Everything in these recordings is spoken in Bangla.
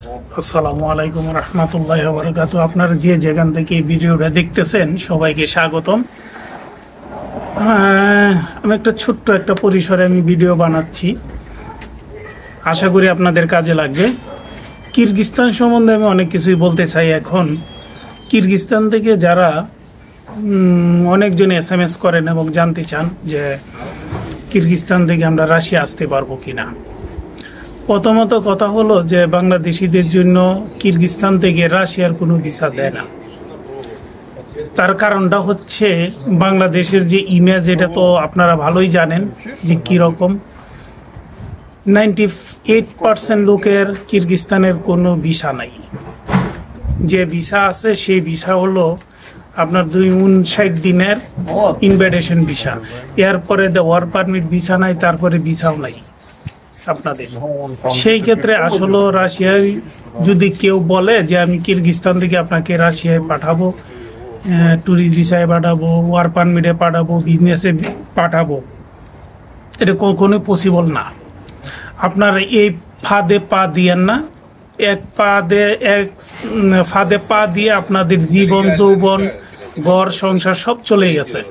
আসসালামু আলাইকুম রহমতুল্লাহি ওয়া বারাকাতুহু। আপনারা যে যেখান থেকে এই ভিডিওটা দেখতেছেন সবাইকে স্বাগতম। আমি ছোট্ট একটা পরিসরে ভিডিও বানাচ্ছি, আশা করি আপনাদের কাজে লাগবে। কিরগিজস্তান সম্বন্ধে আমি অনেক কিছুই বলতে চাই। এখন কিরগিজস্তান থেকে যারা অনেকজন SMS করেন এবং জানতে চান যে কিরগিজস্তান থেকে আমরা রাশিয়া আসতে পারবো কিনা। প্রথমত কথা হলো যে বাংলাদেশিদের জন্য কিরগিজস্তান থেকে রাশিয়ার কোনো ভিসা দেয় না। তার কারণটা হচ্ছে বাংলাদেশের যে ইমেজ, এটা তো আপনারা ভালোই জানেন যে কীরকম। 98% লোকের কিরগিজস্তানের কোনো ভিসা নাই। যে ভিসা আছে সেই ভিসা হলো আপনার 259 দিনের ইনভাইটেশন ভিসা। এরপরে ওয়ার্ক পারমিট ভিসা নাই, তারপরে ভিসাও নাই আপনাদের। সেই ক্ষেত্রে আসলে রাশিয়ায় যদি কেউ বলে যে আমি কিরগিজস্তান থেকে আপনাকে রাশিয়ায় পাঠাবো, ট্যুরিস্ট ভিসায় পাঠাবো, ওয়ার্ক পারমিটে পাঠাবো, বিজনেসে পাঠাবো, এটা কখনোই পসিবল না। আপনারা এই ফাঁদে পা দিয়েন না। এক ফাঁদে পা দিয়ে আপনাদের জীবন, যৌবন, ঘর সংসার সব চলে গেছে।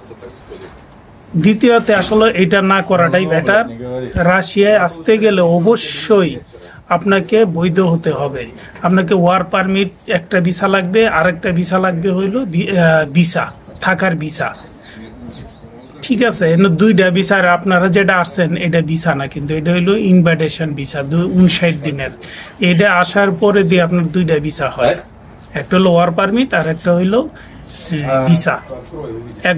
দ্বিতীয়তে আসলে এটা না করাটাই বেটার। রাশিয়ায় আসতে গেলে অবশ্যই আপনাকে বৈধ হতে হবে। আপনাকে ওয়ার্ক পারমিট একটা ভিসা লাগবে, আরেকটা ভিসা লাগবে হইলো ভিসা, থাকার ভিসা। ঠিক আছে, দুইটা ভিসা। আপনারা যেটা আসছেন এটা ভিসা না, কিন্তু এটা হইলো ইনভাইটেশন ভিসা 59 দিনের। এটা আসার পরে দিয়ে আপনার দুইটা ভিসা হয়, একটা হলো ওয়ার্ক পারমিট আর একটা হইলো ভিসা। 1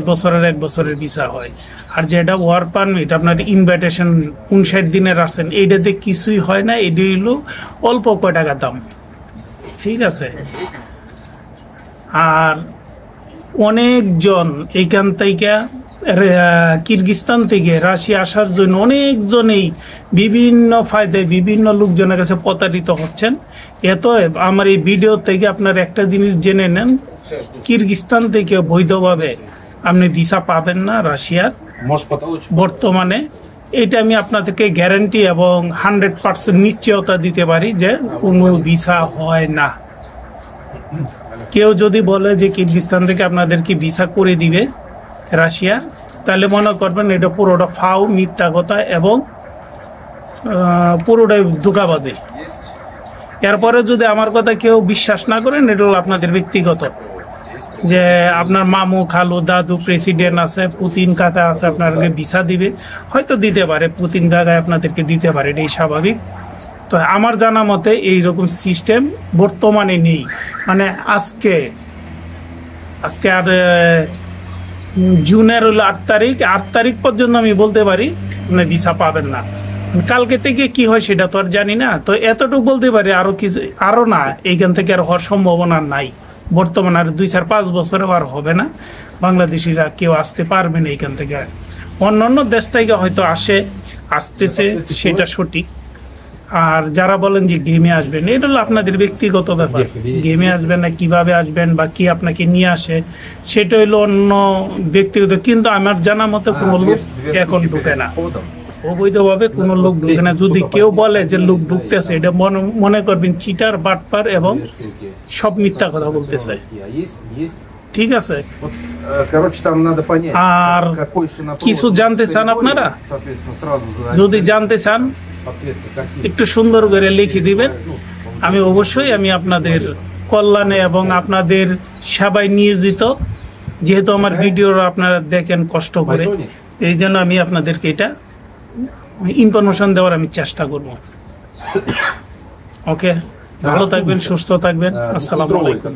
বছরের ভিসা হয়। আর যেটা ওয়ার্ক পারমিট আপনার ইনভাইটেশন 59 দিনের আসছেন, এইটাতে কিছুই হয় না। এটা হইলো অল্প কয় টাকা দাম। ঠিক আছে। আর অনেকজন এইখান থেকে কিরগিজস্তান থেকে রাশিয়া আসার জন্য অনেকজনেই বিভিন্ন ফায়দায় বিভিন্ন লোকজনের কাছে প্রতারিত হচ্ছেন। এতএব আমার এই ভিডিও থেকে আপনারা একটা জিনিস জেনে নেন, কিরগিজস্তান থেকে বৈধভাবে আপনি ভিসা পাবেন না রাশিয়ার বর্তমানে। এটা আমি আপনাদেরকে গ্যারান্টি এবং 100% নিশ্চয়তা দিতে পারি যে কোনো ভিসা হয় না। কেউ যদি বলে যে কিরগিজস্তান থেকে আপনাদেরকে ভিসা করে দিবে রাশিয়ার, তাহলে মনে করবেন এটা পুরোটা ফাও, মিথ্যা কথা এবং পুরোটাই ধোঁকাবাজি। এরপরে যদি আমার কথা কেউ বিশ্বাস না করেন, এটা হলো আপনাদের ব্যক্তিগত। যে আপনার মামু, খালু, দাদু, প্রেসিডেন্ট আছে, পুতিন কাকা আছে, আপনাকে ভিসা দিবে, হয়তো দিতে পারে, পুতিন কাকা আপনাদেরকে দিতে পারে, এটাই স্বাভাবিক। তো আমার জানা মতে এইরকম সিস্টেম বর্তমানে নেই। মানে আজকে আর জুনের হলো 8 তারিখ পর্যন্ত আমি বলতে পারি মানে ভিসা পাবেন না। কালকে থেকে কি হয় সেটা তো আর জানি না। তো এতটুকু বলতে পারি, আরো না, এইখান থেকে আর হওয়ার সম্ভাবনা নাই। বর্তমানে আর 2-4-5 বছরে আর হবে না। বাংলাদেশিরা কেউ আসতে পারবে না এইখান থেকে। অন্যান্য দেশ থেকে হয়তো আসতেছে, সেটা সঠিক। আর যারা বলেন যে গেমে আসবেন, এটা হলো আপনাদের ব্যক্তিগত ব্যাপার। গেমে আসবেন না, কিভাবে আসবেন বা কি আপনাকে নিয়ে আসে, সেটা হলো অন্য ব্যক্তিগত। কিন্তু আমার জানা মতে কোনো লোক এখন ঢুকে না, অবৈধভাবে কোনো লোক ঢুকে না। যদি কেউ বলে যে লোক ঢুকতেছে, এটা মনে করবেন চিটার, বাটপার এবং সব মিথ্যা কথা বলতেছে। ঠিক আছে। আর কিছু জানতে চান আপনারা, যদি জানতে চান একটু সুন্দর করে লিখে দিবেন। আমি অবশ্যই আপনাদের কল্যাণে এবং আপনাদের সেবায় নিয়োজিত। যেহেতু আমার ভিডিও আপনারা দেখেন কষ্ট করে, এই জন্য আমি আপনাদেরকে এটা ইনফরমেশন দেওয়ার আমি চেষ্টা করব। ওকে, ভালো থাকবেন, সুস্থ থাকবেন। আসসালামু আলাইকুম।